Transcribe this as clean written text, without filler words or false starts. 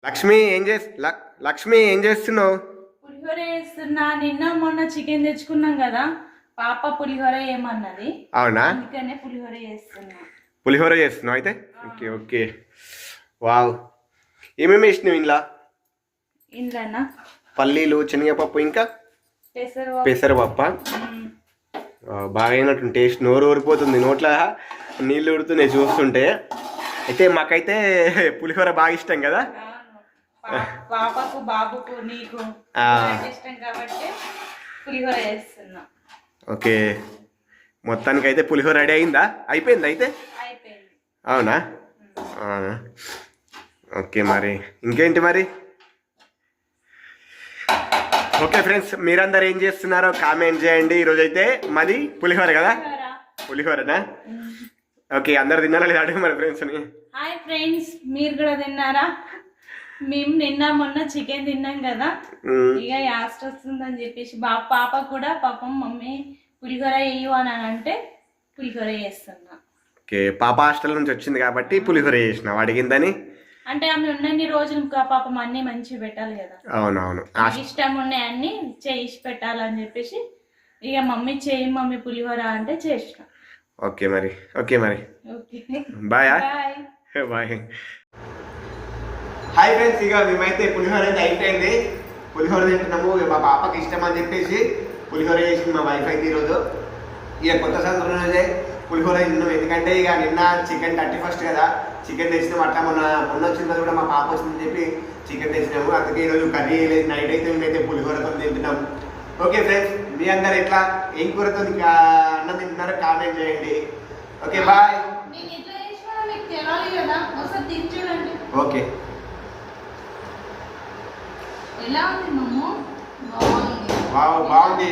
లక్ష్మి లక్ష్మి ఏం చేస్తున్నావు? పులిహోర చేస్తున్నా. నిన్న మొన్న చికెన్ తెచ్చుకున్నాం కదా, పాప పులిహోర ఏమన్నది. అవునా? అందుకనే పులిహోర చేస్తున్నా. పులిహోర చేస్తున్నావు అయితే? Okay okay. వావ్, ఏమేమి వేసినావు ఇంట్లో? ఇంట్లోనా? పల్లీలు, శనగపప్పు, ఇంకా పెసరపప్ప. బాగా అయినట్టు టేస్ట్, నోరు ఊరిపోతుంది, నోట్ల నీళ్ళు ఊరుతున్నాయి చూస్తుంటే. అయితే మాకైతే పులిహోర బాగా ఇష్టం కదా, పాపకు బాబుకు నీకు ఇష్టం కాబట్టి పులిహోర చేస్తున్నా. ఓకే, మొత్తానికి అయితే పులిహోర రెడీ అయిందా? అయిపోయింది అయితే? అయిపోయింది. అవునా? ఓకే, మరి ఇంకేంటి మరి? ఓకే ఫ్రెండ్స్, మీరందరు ఏం చేస్తున్నారో కామెంట్ చేయండి. ఈరోజు అయితే మాది పులిహోర కదా? పులిహోరనా? ఓకే, అందరు తిన్నారా లేదా అడుగు మరి ఫ్రెండ్స్ని. హాయ్ ఫ్రెండ్స్, మీరు కూడా తిన్నారా? మేము నిన్న మొన్న చికెన్ తిన్నాం కదా, ఇక యాస్ట్ వస్తుందని చెప్పేసి పాప కూడా పాపం మమ్మీ పులిహోర వేయు అని అంటే పులిహోర చేస్తున్నా. ఓకే, పాప హాస్టల్ నుంచి వచ్చింది కాబట్టి పులిహోర చేసిన అడిగిందని. అంటే ఆమె ఉన్నన్ని రోజులు పాపం అన్ని మంచిగా పెట్టాలి కదా. అవునవును, ఇష్టం ఉన్నాయి అన్ని చేసి పెట్టాలని చెప్పేసి ఇక మమ్మీ చేయి మమ్మీ పులిహోర అంటే చేసిన. ఓకే మరి, ఓకే మరి, okay bye. Bye bye. Hi friends, ఇక మేమైతే పులిహోర అయితే అయిపోయింది. పులిహోర తింటున్నాము. మా పాపకి ఇష్టం అని చెప్పేసి పులిహోర చేసింది మా వైఫ్ అయితే ఈరోజు. ఇక కొత్త సంవత్సరం రోజే పులిహోర తిన్నాం. ఎందుకంటే ఇక నిన్న చికెన్ 31st కదా, చికెన్ తెచ్చినాము. అట్లా మొన్న వచ్చిన రోజు కూడా మా పాప వచ్చిందని చెప్పి చికెన్ తెచ్చినాము. అందుకే ఈరోజు కర్రీ లేదు, నైట్ అయితే మేమైతే పులిహోరతో తింటున్నాము. ఓకే ఫ్రెండ్స్, మీ అందరు ఎట్లా ఏం కూరతో అన్నం తింటున్నారో కామెంట్ చేయండి. Okay bye. ఓకే, ఎలా ఉంది మమ్మ? బాగుంది.